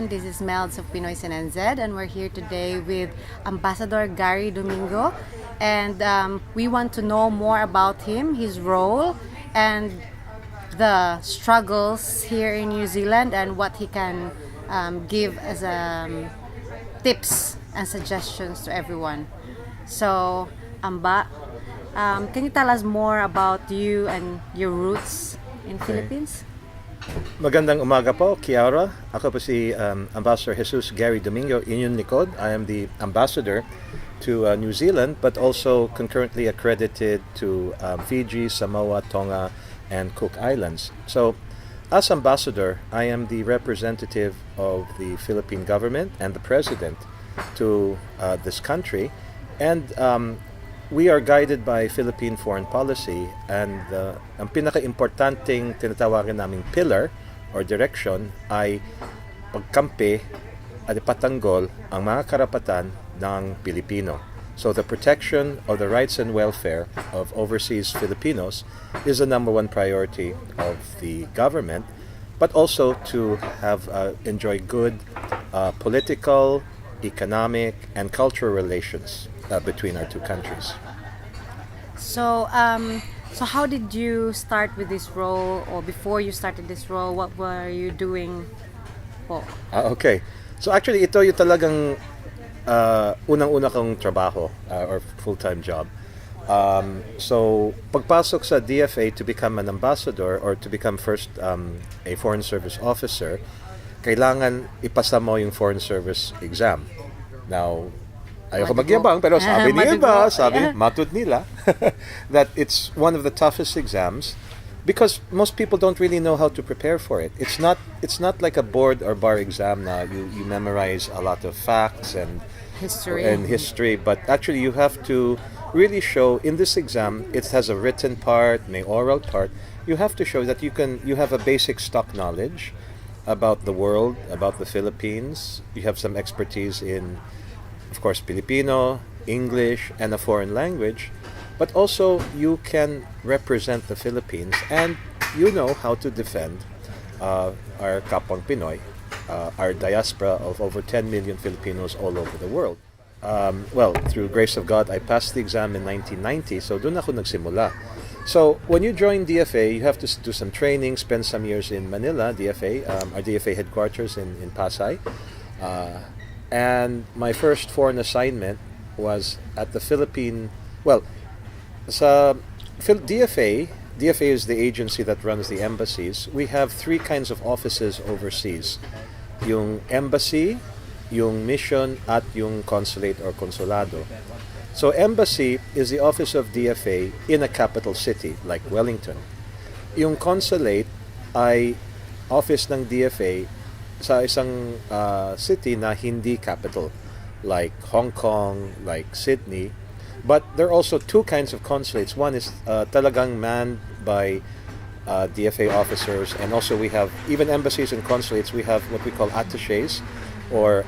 everyone. This is Melds of Pinoy NZ, and we're here today with Ambassador Gary Domingo. And we want to know more about him, his role, and the struggles here in New Zealand, and what he can give as tips and suggestions to everyone. So, Amba, can you tell us more about you and your roots in Philippines? Magandang umaga po, Kiara. Ako po si Ambassador Jesus Gary Domingo, inyong likod. I am the ambassador to New Zealand, but also concurrently accredited to Fiji, Samoa, Tonga, and Cook Islands. So, as ambassador, I am the representative of the Philippine government and the president to this country, and we are guided by Philippine foreign policy, and ang pinaka-importanting tinatawagan naming pillar or direction ay pagkampi at ipatanggol ang mga karapatan ng Pilipino. So the protection of the rights and welfare of overseas Filipinos is the number one priority of the government, but also to have enjoy good political, economic, and cultural relations between our two countries. So, so how did you start with this role, or before you started this role, what were you doing po? Okay. So actually, ito yung talagang unang-una kong trabaho or full-time job. So, pagpasok sa DFA to become an ambassador or to become first a foreign service officer, kailangan ipasa mo yung foreign service exam. Now, ayoko magyabang, pero sabi ni iba, matud nila, that it's one of the toughest exams because most people don't really know how to prepare for it. It's not like a board or bar exam na you memorize a lot of facts and history, but actually you have to really show in this exam. It has a written part, an oral part. You have to show that you have a basic stock knowledge about the world, about the Philippines. You have some expertise in, of course, Filipino, English, and a foreign language, but also you can represent the Philippines and you know how to defend our kapwang Pinoy, our diaspora of over 10 million Filipinos all over the world. Well, through grace of God, I passed the exam in 1990, so doon ako nagsimula. So, when you join DFA, you have to do some training, spend some years in Manila, DFA, our DFA headquarters in Pasay. And my first foreign assignment was at the Philippine, well, sa DFA is the agency that runs the embassies. We have three kinds of offices overseas. Yung embassy, yung mission, at yung consulate or consulado. So embassy is the office of DFA in a capital city like Wellington. Yung consulate ay office ng DFA sa isang city na hindi capital, like Hong Kong, like Sydney. But there are also two kinds of consulates. One is talagang manned by DFA officers, and also we have, even embassies and consulates, we have what we call attachés, or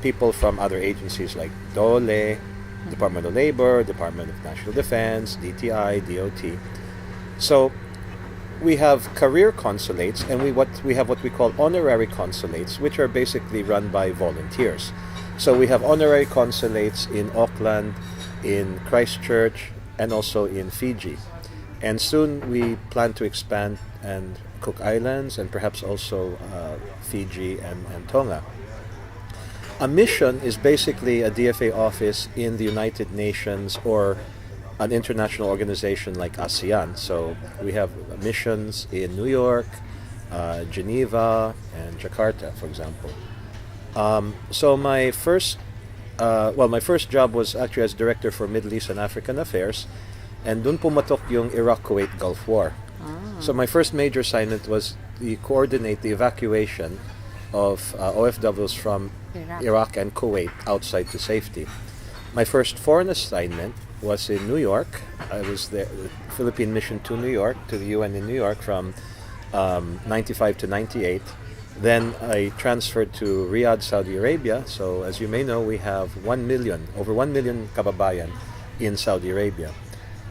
people from other agencies like DOLE, Department of Labor, Department of National Defense, DTI, DOT. So we have career consulates, and we have what we call honorary consulates, which are basically run by volunteers. So we have honorary consulates in Auckland, in Christchurch, and also in Fiji. And soon we plan to expand and Cook Islands, and perhaps also Fiji and Tonga. A mission is basically a DFA office in the United Nations or an international organization like ASEAN. So we have missions in New York, Geneva, and Jakarta, for example. So my first job was actually as director for Middle East and African Affairs, and dun pumatok yung Iraq-Kuwait Gulf War. So my first major assignment was to coordinate the evacuation of OFWs from Iraq and Kuwait outside to safety. My first foreign assignment was in New York. I was the Philippine mission to New York, to the UN in New York from 95 to 98. Then I transferred to Riyadh, Saudi Arabia. So as you may know, we have over 1 million kababayan in Saudi Arabia.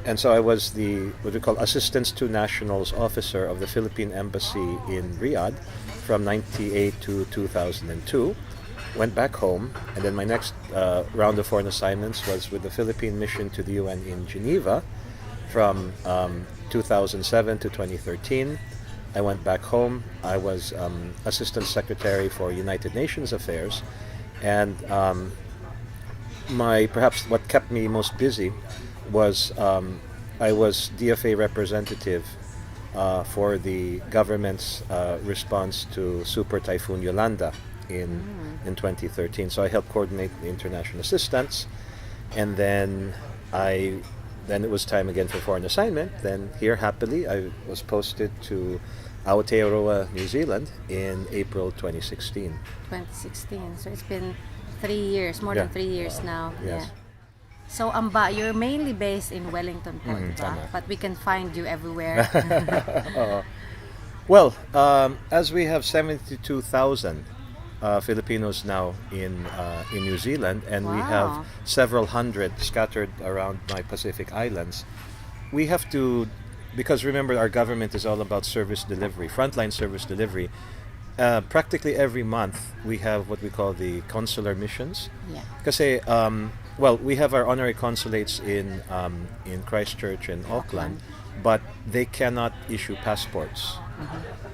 and so I was the what we call Assistance to Nationals Officer of the Philippine Embassy in Riyadh from 98 to 2002. Went back home, and then my next round of foreign assignments was with the Philippine mission to the UN in Geneva from 2007 to 2013. I went back home. I was Assistant Secretary for United Nations Affairs, and perhaps what kept me most busy was I was DFA representative for the government's response to Super Typhoon Yolanda in 2013. So I helped coordinate the international assistance, and then it was time again for foreign assignment. Then here, happily, I was posted to Aotearoa, New Zealand in April 2016. 2016. So it's been 3 years, more Yeah. than 3 years now. Yes. Yeah. So Amba, you're mainly based in Wellington po, diba? tama. But we can find you everywhere. Well, as we have 72,000 Filipinos now in New Zealand, and we have Wow. several hundred scattered around my Pacific islands, we have to, because remember our government is all about service delivery, frontline service delivery. Practically every month we have what we call the consular missions. Yeah. Kasi, we have our honorary consulates in Christchurch and Auckland, but they cannot issue passports.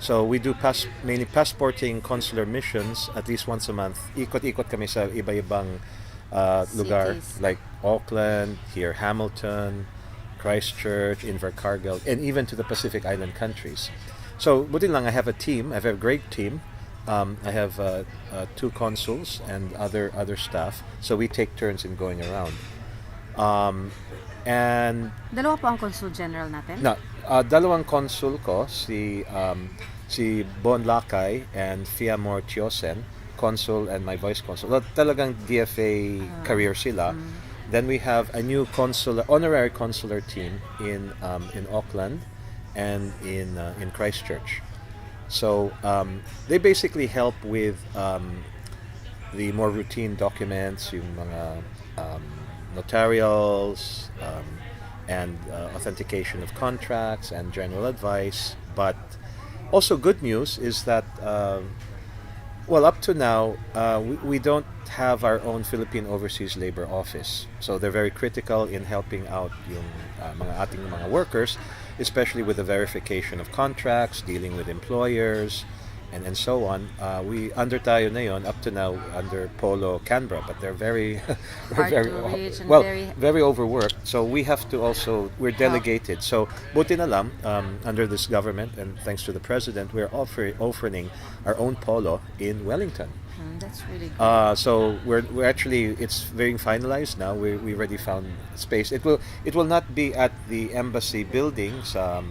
So we do mainly passporting consular missions at least once a month. Ikot-ikot kami sa iba-ibang lugar, Cities. like Auckland, here Hamilton, Christchurch, Invercargill, and even to the Pacific Island countries. So buti lang, I have a team. I have a great team. I have 2 consuls and other staff. So we take turns in going around. And Dalawa po ang Consul General natin? na dalawang consul ko, si Bon Lakay and Fiamor Tiosen, consul and my vice consul. Talagang DFA career sila. Then we have a new honorary consular team in Auckland and in Christchurch. So they basically help with the more routine documents, yung mga notarials, and authentication of contracts and general advice. But also good news is that up to now we don't have our own Philippine Overseas Labor Office. So they're very critical in helping out yung ating mga workers, especially with the verification of contracts, dealing with employers, and so on. We under tayo na yon up to now under Polo Canberra, but they're very Hard very to reach and very overworked. So we have to we're delegated. So buti na lang under this government, and thanks to the president, we're offering our own polo in Wellington. That's really good. So we're actually, it's very finalized now. We already found space. It will not be at the embassy buildings sa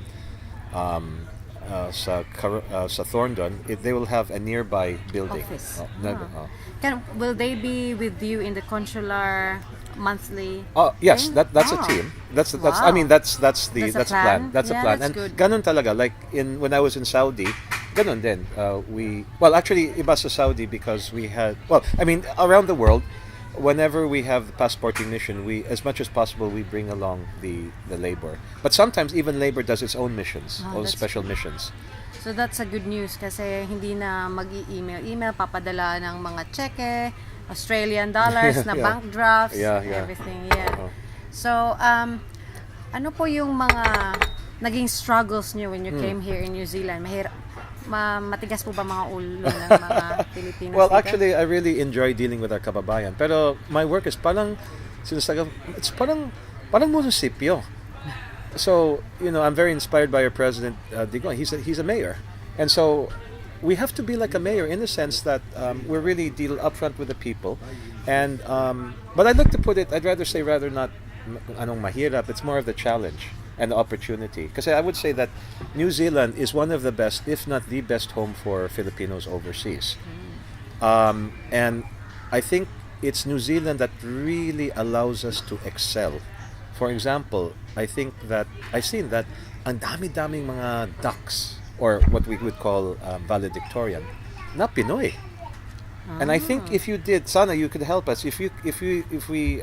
Thorndon. They will have a nearby building. Office. Will they be with you in the consular monthly? Yes, thing? that's a team. That's I mean that's the That's a plan? That's a Yeah, plan. that's And good. ganun talaga, like when I was in Saudi, ganun din. Actually iba sa Saudi because we had around the world, whenever we have the passporting mission, we, as much as possible, we bring along the labor. But sometimes even labor does its own missions, own that's special good. missions. So that's a good news kasi hindi na email papadala ng mga cheque, Australian dollars na Yeah. bank drafts, Yeah. everything. Yeah. Uh-huh. So ano po yung mga naging struggles niyo when you came here in New Zealand? Matigas po ba mga ulo ng mga Pilipinos? Well, dito? actually, I really enjoy dealing with our kababayan. Pero my work is it's parang munisipyo. So, I'm very inspired by our president, Digon. He's a mayor. And so, we have to be like a mayor in the sense that we're really deal upfront with the people. And, but I'd like to put it, I'd rather say not mahirap, it's more of the challenge and the opportunity. Because I would say that New Zealand is one of the best, if not the best home for Filipinos overseas. And I think it's New Zealand that really allows us to excel. For example, I think that I've seen that ang dami-daming mga ducks, or what we would call valedictorian, na Pinoy. And I think if you did, Sana, you could help us. If we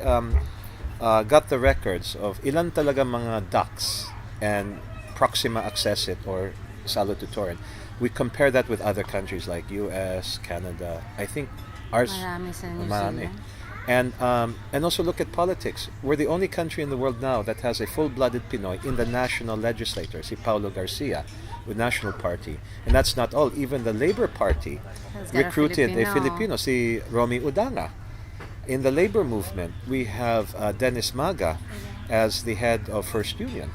got the records of ilan talaga mga ducks and Proxima accessit or salutatorian. We compare that with other countries like US, Canada. I think ours Marami sa New marami. Zealand. And also look at politics. We're the only country in the world now that has a full-blooded Pinoy in the national legislature, si Paulo Garcia, with National Party. And that's not all. Even the Labor Party Has got a recruited a Filipino. Filipino, si Romy Udanga. In the labor movement, we have Dennis Maga as the head of First Union.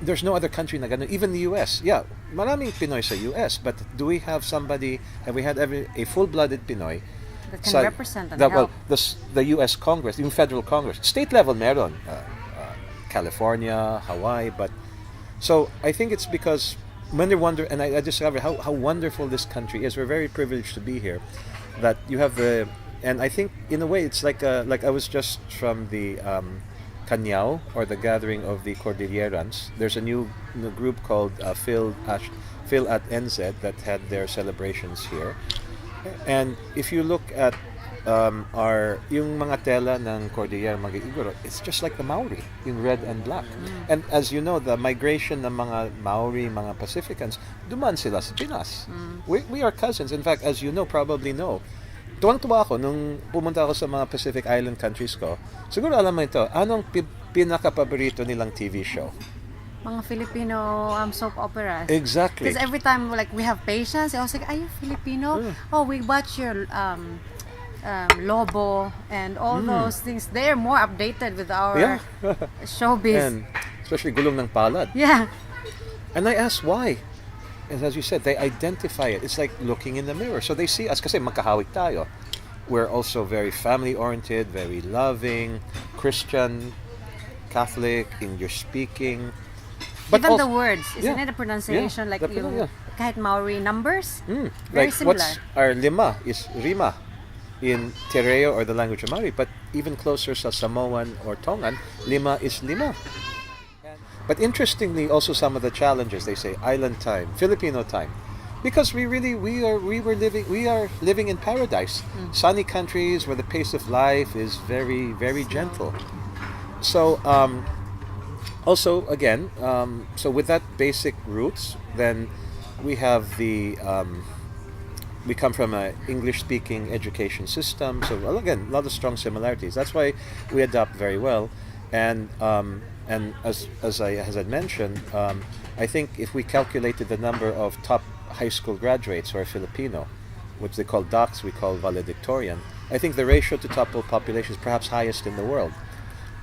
There's no other country na ganun. Even the US. Yeah, maraming Pinoy sa US. But do we have somebody, have we had a full-blooded Pinoy That can represent and well, help. the U.S. Congress, yung federal Congress, state level meron, California, Hawaii, but so I think it's because when they wonder, and I discovered how wonderful this country is. We're very privileged to be here. That you have and I think in a way it's like I was just from the Canyao, or the gathering of the Cordillerans. There's a new group called Phil at NZ that had their celebrations here. And if you look at yung mga tela ng Cordillera Mag-Igoro, it's just like the Maori, in red and black. And as you know, the migration ng mga Maori, mga Pacificans, duman sila sa Pinas. We are cousins. In fact, as you know, probably know, tuwang-tuwa ako nung pumunta ako sa mga Pacific Island countries ko. Siguro alam mo ito, anong pinaka-paborito nilang TV show? Mga Filipino soap operas. Exactly. Because every time we have patients, I was like, are you Filipino? Oh, we watch your Lobo and all those things. They're more updated with our showbiz. And especially Gulong ng Palad. Yeah. And I asked why. And as you said, they identify it. It's like looking in the mirror. So they see us kasi magkahawig tayo. We're also very family-oriented, very loving, Christian, Catholic, English speaking. But Even also, the words, isn't yeah, it? The pronunciation, yeah, like the yung kahit Maori numbers, very like similar. what's our lima is rima in Tereo or the language of Maori, but even closer sa Samoan or Tongan, lima is lima. But interestingly, also some of the challenges, they say island time, Filipino time, because we are living in paradise, sunny countries where the pace of life is very, very gentle. So also again, so with that basic roots, then we have we come from an English-speaking education system. So well, again, a lot of strong similarities. That's why we adapt very well. And as I had mentioned, I think if we calculated the number of top high school graduates who are Filipino, which they call DOCs, we call valedictorian, I think the ratio to top population is perhaps highest in the world.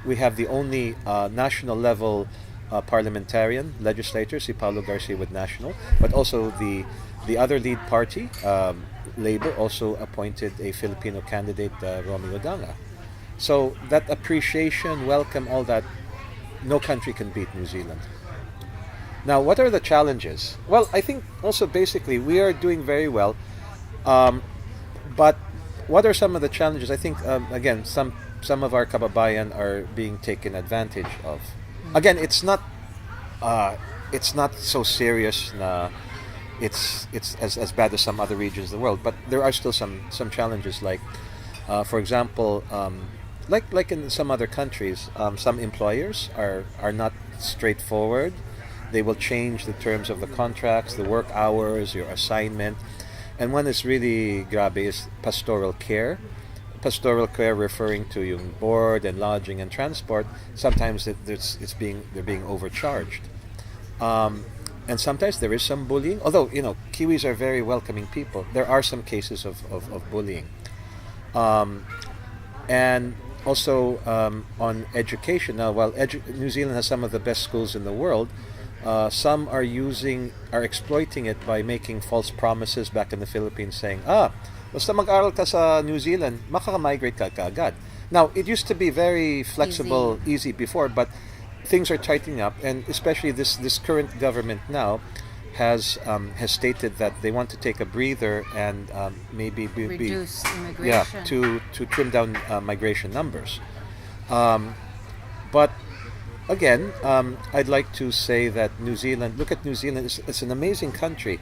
We have the only national level parliamentarian legislator, si Paulo Garcia with national, but also the other lead party, Labor, also appointed a Filipino candidate, Romy Udanga. So that appreciation, welcome, all that, no country can beat New Zealand. Now, what are the challenges? Well, I think also basically we are doing very well, but what are some of the challenges? I think again, some of our kababayan are being taken advantage of. Again, it's not so serious. It's as bad as some other regions of the world, but there are still some challenges. Like, for example, like in some other countries, some employers are not straightforward. They will change the terms of the contracts, the work hours, your assignment, and one is really grabe is pastoral care. Pastoral care referring to yung board and lodging and transport. Sometimes they're being overcharged, and sometimes there is some bullying. Although Kiwis are very welcoming people, there are some cases of bullying, and also on education. Now, while New Zealand has some of the best schools in the world, some are exploiting it by making false promises back in the Philippines, saying, basta mag-aral ka sa New Zealand, makaka-migrate ka kaagad. Now, it used to be very flexible, easy before, but things are tightening up, and especially this current government now has stated that they want to take a breather and maybe reduce immigration. to trim down migration numbers. But again, I'd like to say that New Zealand, look at New Zealand, it's an amazing country.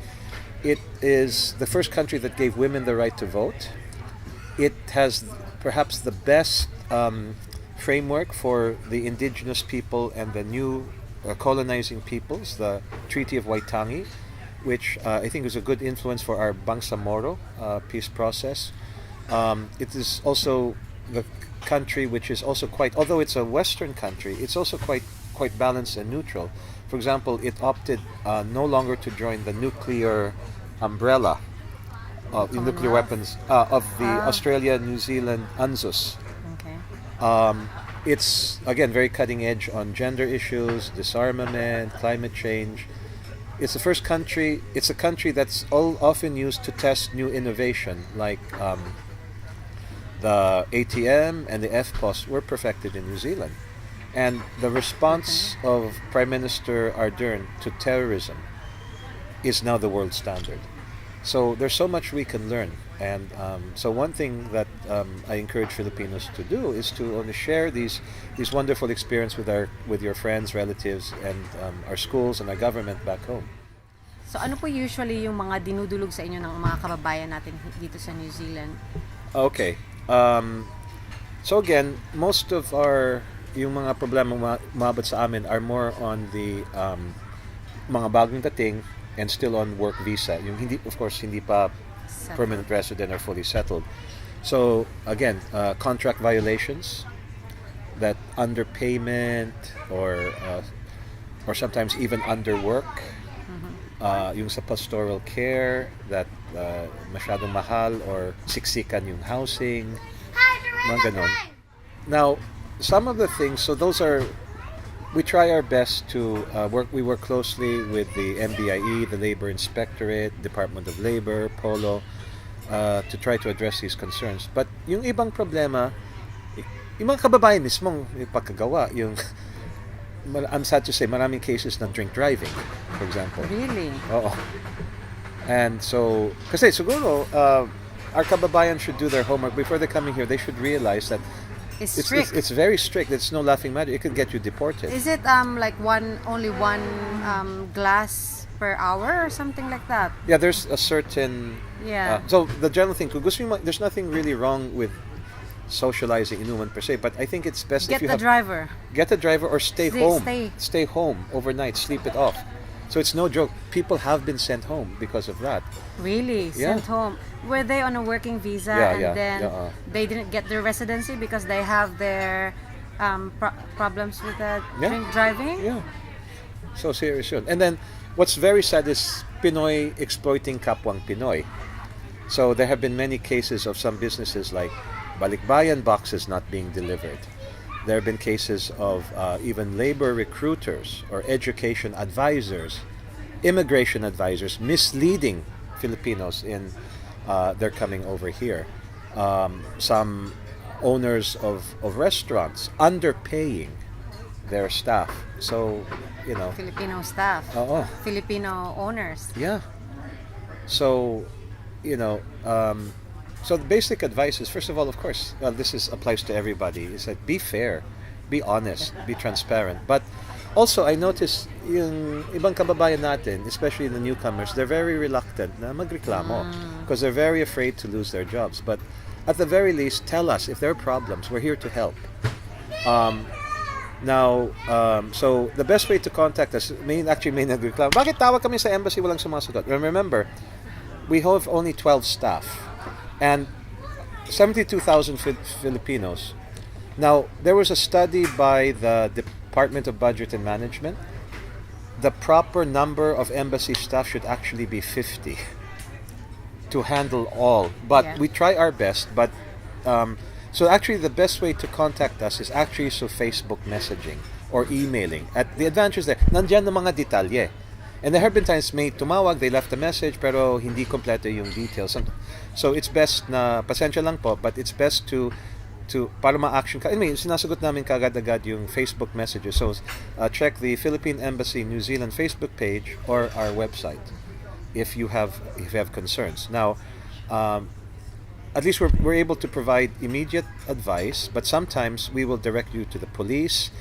It is the first country that gave women the right to vote. It has perhaps the best framework for the indigenous people and the new colonizing peoples, the Treaty of Waitangi, which I think is a good influence for our Bangsamoro peace process. It is also the country which is also quite, although it's a Western country, it's also quite balanced and neutral. For example, it opted no longer to join the nuclear umbrella of the nuclear weapons of the Australia, New Zealand UNZUS. Okay. It's again very cutting edge on gender issues, disarmament, climate change. It's the first country. It's a country that's often used to test new innovation, like the ATM and the FPOS were perfected in New Zealand. And the response of Prime Minister Ardern to terrorism is now the world standard. So there's so much we can learn. And so one thing that I encourage Filipinos to do is to share these wonderful experience with your friends, relatives, and our schools and our government back home. So ano po usually yung mga dinudulog sa inyo ng mga kababayan natin dito sa New Zealand? Okay. So again, most of yung mga problema umabot sa amin are more on the mga bagong dating and still on work visa. Yung hindi pa permanent resident or fully settled. So again, contract violations, that underpayment or sometimes even underwork, yung sa pastoral care, that masyadong mahal or siksikan yung housing, mga ganon. Now, some of the things, so those are, we try our best to we work closely with the MBIE, the Labor Inspectorate, Department of Labor, POLO, to try to address these concerns. But yung ibang problema, yung mga kababayan mismong pagkagawa, I'm sad to say, maraming cases ng drink driving, for example. Really? Oo. And so, kasi siguro, our kababayan should do their homework before they're coming here. They should realize that It's strict. it's very strict. It's no laughing matter. It could get you deported. Is it like only one glass per hour or something like that? Yeah, there's a certain. Yeah. So the general thing, kung gusto mo, there's nothing really wrong with socializing inuman per se, but I think it's best Get if you the driver. get a driver or stay home. Stay. Stay home overnight. Sleep it off. So it's no joke. People have been sent home because of that. Really? Yeah. Sent home? Were they on a working visa Yeah, and then they didn't get their residency because they have their problems with the drink driving? Yeah. So serious yun. And then what's very sad is Pinoy exploiting kapwang Pinoy. So there have been many cases of some businesses like balikbayan boxes not being delivered. There have been cases of even labor recruiters or education advisors, immigration advisors misleading Filipinos in their coming over here. Some owners of restaurants underpaying their staff. So, Filipino staff. Oo. Filipino owners. Yeah. So, so the basic advice is, first of all, of course, this applies to everybody, is that be fair, be honest, be transparent. But also, I notice yung ibang kababayan natin, especially the newcomers, they're very reluctant na magreklamo because they're very afraid to lose their jobs. But at the very least, tell us if there are problems. We're here to help. So the best way to contact us, may nagreklamo. Bakit tawag kami sa embassy walang sumasagot? Remember, we have only 12 staff and 72,000 Filipinos. Now, there was a study by the Department of Budget and Management. The proper number of embassy staff should actually be 50 to handle all. But we try our best. But so actually, the best way to contact us is actually through Facebook messaging or emailing. At the advantage there, nandiyan na mga detalye. And there have been times may tumawag, they left a message, pero hindi kompleto yung details. So it's best na, pasensya lang po, but it's best to para ma-action ka. I mean, sinasagot namin kagad-agad yung Facebook messages. So check the Philippine Embassy New Zealand Facebook page or our website if you have concerns. Now, at least we're able to provide immediate advice, but sometimes we will direct you to the police,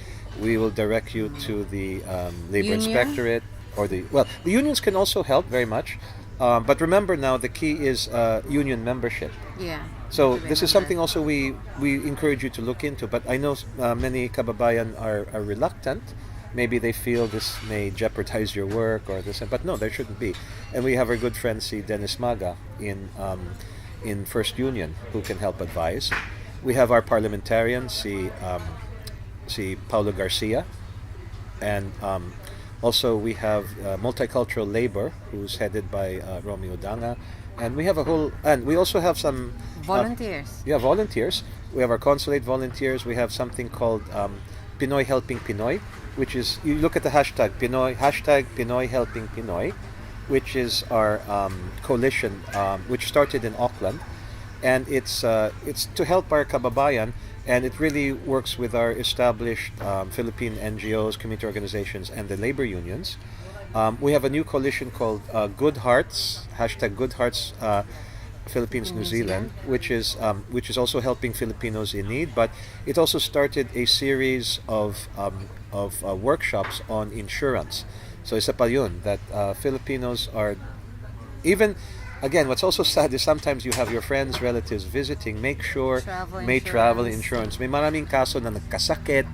we will direct you to the Labor Inspectorate, or the unions can also help very much. But remember now, the key is union membership. Yeah. So to this is remember. something also we encourage you to look into. But I know many kababayan are reluctant. Maybe they feel this may jeopardize your work or this, but no, there shouldn't be. And we have our good friend si Dennis Maga in First Union who can help advise. We have our parliamentarian si Paulo Garcia, and also we have multicultural labor who's headed by Romeo Danga, and we have a whole, and we also have some Volunteers. yeah, volunteers. We have our consulate volunteers. We have something called Pinoy Helping Pinoy, which is, you look at the hashtag Pinoy Helping Pinoy, which is our coalition, which started in Auckland, and it's to help our kababayan, and it really works with our established Philippine NGOs, community organizations, and the labor unions. We have a new coalition called Good Hearts, hashtag Good Hearts Philippines New Zealand, which is also helping Filipinos in need. But it also started a series of workshops on insurance. So isa pa yun, that Filipinos are, even, again, what's also sad is sometimes you have your friends, relatives visiting. Make sure may travel insurance. May maraming kaso na nagkasakit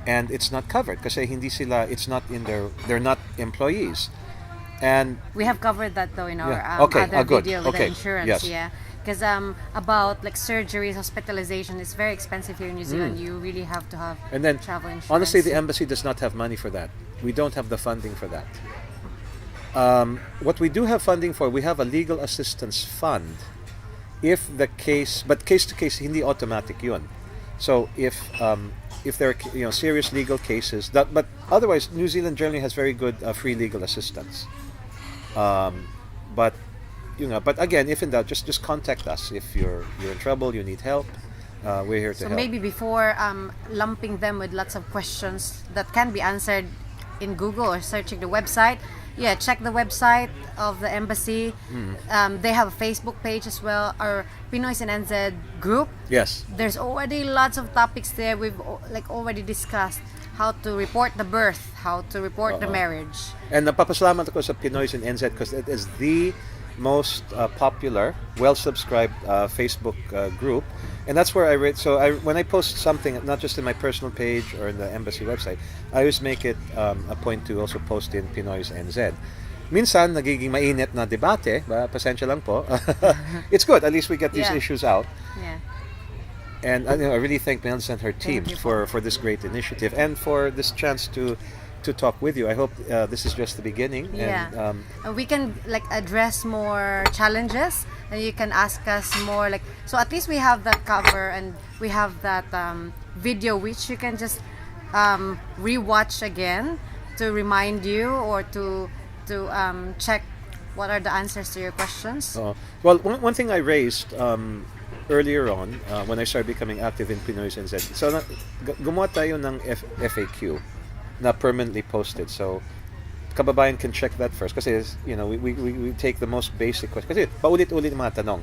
and it's not covered kasi hindi sila, it's not in their, they're not employees. And We have covered that though in our Yeah. Okay. other Good. video with Okay. the insurance. Yes. Yeah. Because about like surgeries, hospitalization, it's very expensive here in New Zealand. You really have to have and then travel insurance. honestly, the embassy does not have money for that. We don't have the funding for that. What we do have funding for, we have a legal assistance fund. If the case, but case to case, hindi automatic yun. So if there are serious legal cases, that, but otherwise New Zealand generally has very good free legal assistance. But but again, if in doubt, just contact us if you're in trouble, you need help. We're here to So help. maybe before lumping them with lots of questions that can be answered in Google or searching the website, check the website of the embassy. They have a Facebook page as well, our Pinoys in NZ group. Yes. There's already lots of topics there. We've already discussed how to report the birth, how to report the marriage. And napapasalamat ako sa Pinoys in NZ because it is the most popular, well-subscribed Facebook group. And that's where I read. So when I post something, not just in my personal page or in the embassy website, I always make it a point to also post in Pinoy's NZ. Minsan, nagiging mainit na debate, pasensya lang po. It's good, at least we get these Yeah. issues out. Yeah. And I really thank Melissa and her team you. for this great initiative and for this chance to talk with you. I hope this is just the beginning. Yeah. And, We can address more challenges, and you can ask us more so at least we have that cover and we have that video which you can just rewatch again to remind you or to check what are the answers to your questions. well, one thing I raised earlier on when I started becoming active in Pinoy's NZ. So gumawa tayo ng FAQ na permanently posted. So kababayan can check that first kasi we take the most basic questions kasi paulit-ulit mga tanong.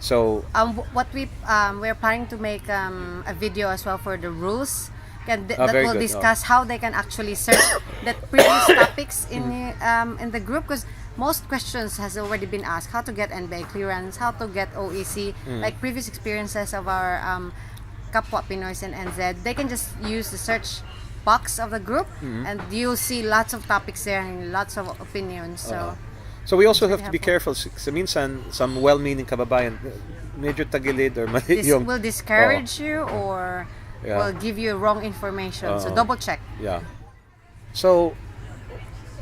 So What we're planning to make a video as well for the rules that very will good. discuss how they can actually search that previous topics in the group, because most questions has already been asked: how to get NBA clearance, how to get OEC, like previous experiences of our kapwa Pinoys and NZ. They can just use the search box of the group, and you'll see lots of topics there and lots of opinions. So we also have to be helpful. careful. Sa minsan, some well-meaning kababayan, medyo tagilid or mali This yung... will discourage you or Yeah. will give you wrong information. So double check. Yeah. So,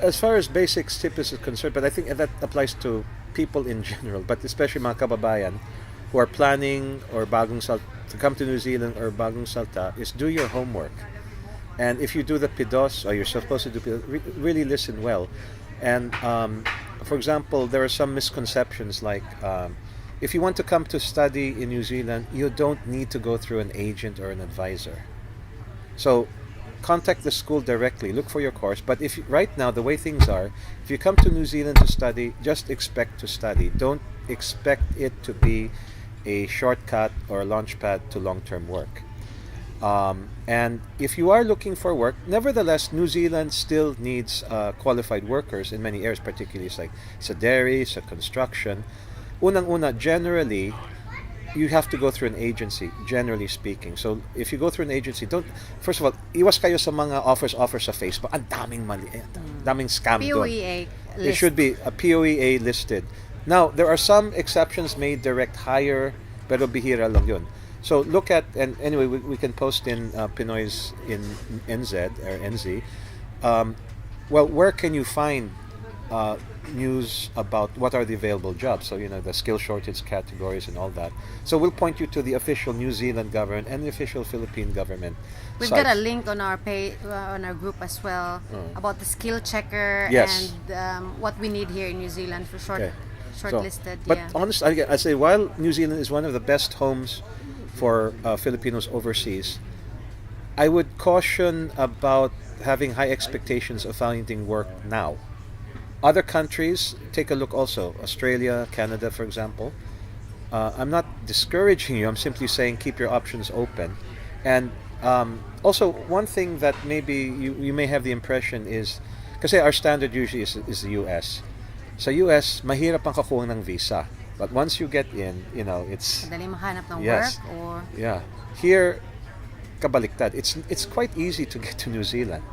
as far as basic tips is concerned, but I think that applies to people in general, but especially mga kababayan who are planning or to come to New Zealand or bagong salta, is do your homework. And if you do the PIDOS, or you're supposed to do PIDOS, really listen well. And for example, there are some misconceptions like if you want to come to study in New Zealand, you don't need to go through an agent or an advisor. So contact the school directly, look for your course. But if right now, the way things are, if you come to New Zealand to study, just expect to study. Don't expect it to be a shortcut or a launch pad to long-term work. And if you are looking for work, nevertheless, New Zealand still needs qualified workers in many areas, particularly like sa dairy, sa construction. unang-una, generally, you have to go through an agency, generally speaking. So, if you go through an agency, first of all, iwas kayo sa mga offers sa Facebook. Ang daming mali, daming scam doon. POEA It should be a POEA listed. Now, there are some exceptions made direct hire, pero bihira lang yun. So look at, and anyway, we can post in Pinoy's in NZ or NZ. Well, where can you find news about what are the available jobs? So, the skill shortage categories and all that. So we'll point you to the official New Zealand government and the official Philippine government. We've sites. got a link on our page, on our group as well, about the skill checker Yes. and what we need here in New Zealand for shortlisted. But honestly, I say, while New Zealand is one of the best homes for Filipinos overseas, I would caution about having high expectations of finding work now. Other countries, take a look also. Australia, Canada, for example. I'm not discouraging you. I'm simply saying keep your options open. And also, one thing that maybe you may have the impression is, kasi our standard usually is the U.S. Sa U.S., mahirap ang kakuha ng visa. But once you get in, it's... Madali mahanap ng Yes. work or... Yeah. Here, kabaliktad. It's quite easy to get to New Zealand.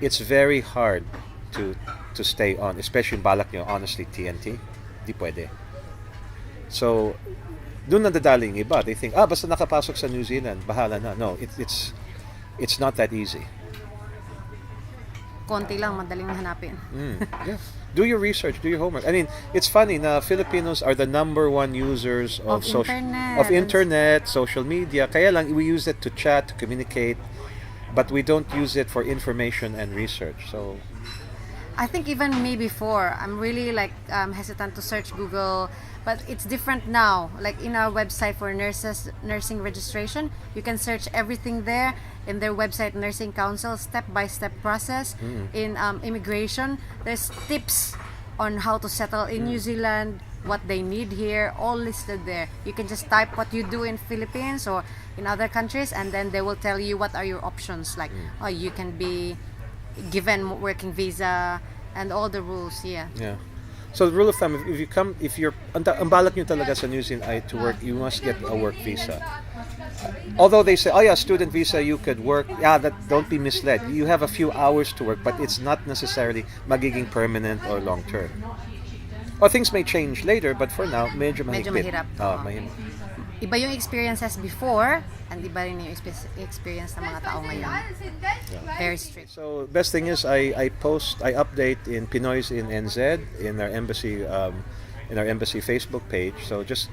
It's very hard to stay on, especially balak nyo, honestly, TNT, di pwede. So, doon nadadali yung iba. They think, basta nakapasok sa New Zealand, bahala na. No, it's not that easy. Konti lang, madaling hanapin. Yeah. Do your research, do your homework. I mean, it's funny na Filipinos are the number one users of internet, social media. Kaya lang, we use it to chat, to communicate, but we don't use it for information and research. So, I think even me before, I'm really hesitant to search Google, but it's different now. Like in our website for nursing registration, you can search everything there. In their website, Nursing Council, step-by-step process. In immigration, there's tips on how to settle in New Zealand, what they need here, all listed there. You can just type what you do in Philippines or in other countries, and then they will tell you what are your options. Like, you can be given working visa and all the rules. Yeah. So the rule of thumb, if you're ang balak nyo talaga sa New Zealand to work, you must get a work visa. Although they say, student visa, you could work. Don't be misled. You have a few hours to work, but it's not necessarily magiging permanent or long term. Or things may change later, but for now, medyo mahirap. Mahirap. Iba yung experiences before, and iba rin yung experience ng mga tao ngayon. Very strict. So best thing is I update in Pinoy's in NZ in our embassy Facebook page. So just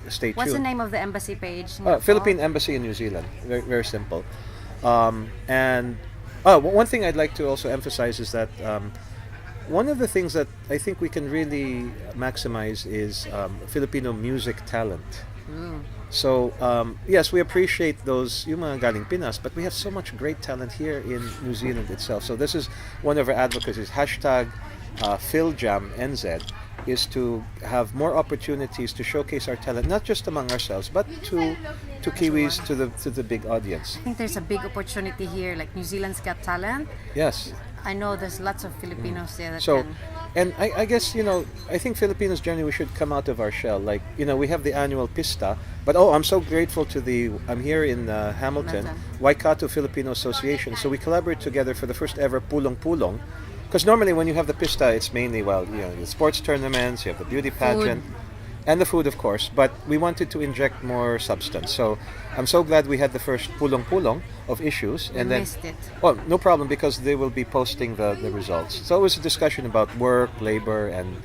stay tuned. What's the name of the embassy page? Philippine Embassy in New Zealand. Very, very simple. And one thing I'd like to also emphasize is that one of the things that I think we can really maximize is Filipino music talent. So yes, we appreciate those yung mga galing Pinas, but we have so much great talent here in New Zealand itself. So this is one of our advocacies. #PhilJamNZ is to have more opportunities to showcase our talent, not just among ourselves, but to Kiwis, to the big audience. I think there's a big opportunity here. Like New Zealand's got talent. Yes. I know there's lots of Filipinos there that So, can. and I guess, I think Filipinos generally, we should come out of our shell. Like, we have the annual Pista, but I'm so grateful to I'm here in Hamilton, Waikato Filipino Association. So we collaborate together for the first ever Pulong Pulong. Because normally when you have the Pista, it's mainly, the sports tournaments, you have the beauty pageant, and the food, of course. But we wanted to inject more substance. So I'm so glad we had the first Pulong Pulong of issues. And then Missed it. Oh, no problem, because they will be posting the results. So it was a discussion about work, labor, and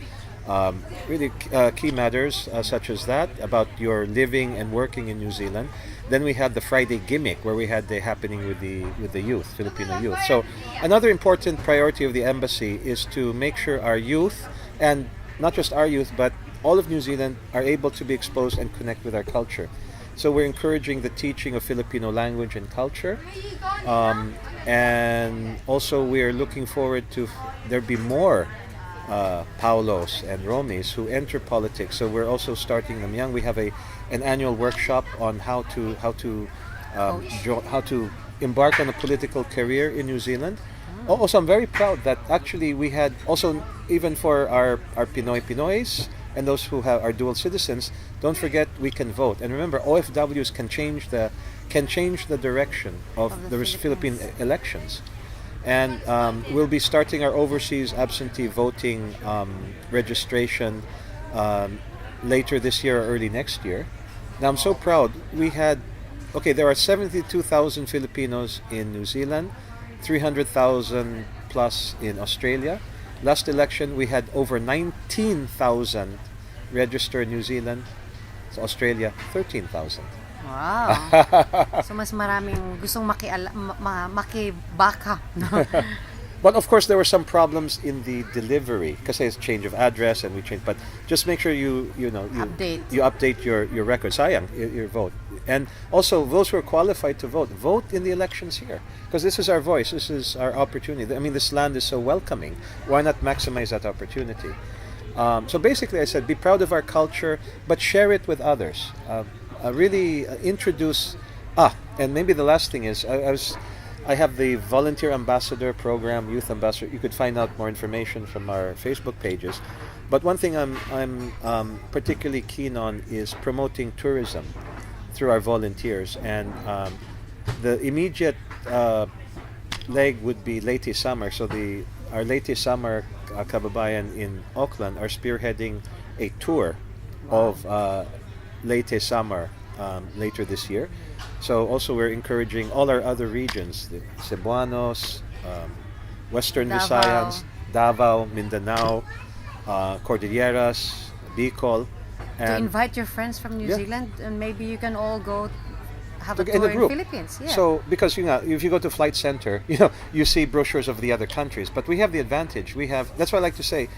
really key matters such as that, about your living and working in New Zealand. Then we had the Friday gimmick, where we had the happening with the youth, Filipino youth. So another important priority of the embassy is to make sure our youth, and not just our youth, but all of New Zealand, are able to be exposed and connect with our culture. So we're encouraging the teaching of Filipino language and culture. And also we're looking forward to there be more Paulos and Romis who enter politics. So we're also starting them young. We have an annual workshop on how to embark on a political career in New Zealand. Also, I'm very proud that actually we had also, even for our Pinoys, and those who are dual citizens, don't forget we can vote. And remember, OFWs can change the direction of the Philippine elections. And we'll be starting our overseas absentee voting registration later this year or early next year. Now I'm so proud. There are 72,000 Filipinos in New Zealand, 300,000 plus in Australia. Last election, we had over 19,000 registered in New Zealand. So Australia, 13,000. Wow. So mas maraming gustong makibaka. No? But of course, there were some problems in the delivery because it's change of address and we changed. But just make sure you update your record. Sayang, your vote. And also, those who are qualified to vote in the elections here because this is our voice. This is our opportunity. I mean, this land is so welcoming. Why not maximize that opportunity? So basically, I said, be proud of our culture, but share it with others. Really introduce. And maybe the last thing is, I have the volunteer ambassador program, youth ambassador. You could find out more information from our Facebook pages. But one thing I'm particularly keen on is promoting tourism through our volunteers. And the immediate leg would be Leyte Summer. So our Leyte Summer kababayan in Auckland are spearheading a tour of Leyte Summer later this year. So also we're encouraging all our other regions, the Cebuanos, Western Visayas, Davao, Mindanao, Cordilleras, Bicol. To invite your friends from New Zealand, and maybe you can all go have a in tour a group. in Philippines. Yeah. So because if you go to Flight Center, you see brochures of the other countries, but we have the advantage. That's why I like to say,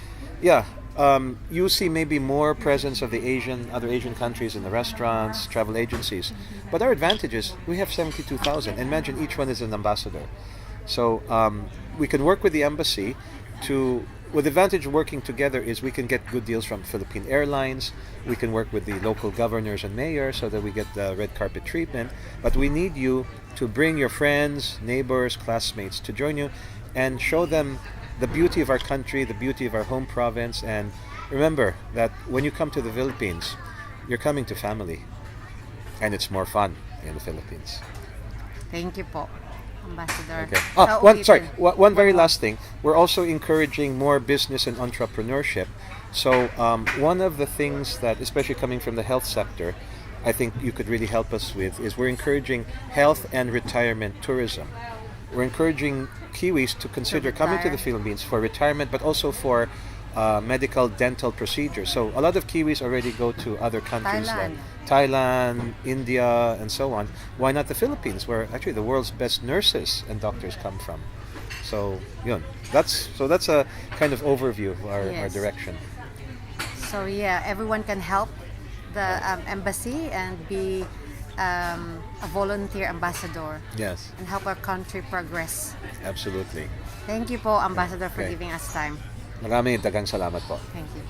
you see maybe more presence of the other Asian countries in the restaurants, travel agencies. But our advantage is we have 72,000. Imagine each one is an ambassador. So we can work with the embassy with the advantage of working together is we can get good deals from Philippine Airlines. We can work with the local governors and mayors so that we get the red carpet treatment. But we need you to bring your friends, neighbors, classmates to join you and show them the beauty of our country, the beauty of our home province. And remember that when you come to the Philippines, you're coming to family. And it's more fun in the Philippines. Thank you po, Ambassador. Okay. One very last thing. We're also encouraging more business and entrepreneurship. So one of the things that, especially coming from the health sector, I think you could really help us with is we're encouraging health and retirement tourism. We're encouraging Kiwis to consider coming to the Philippines for retirement, but also for medical dental procedures. So a lot of Kiwis already go to other countries like Thailand, India, and so on. Why not the Philippines, where actually the world's best nurses and doctors come from? So that's a kind of overview of our direction. So everyone can help the embassy and be a volunteer ambassador. Yes. And help our country progress. Absolutely. Thank you po, Ambassador, for giving us time. Dagang salamat po. Thank you.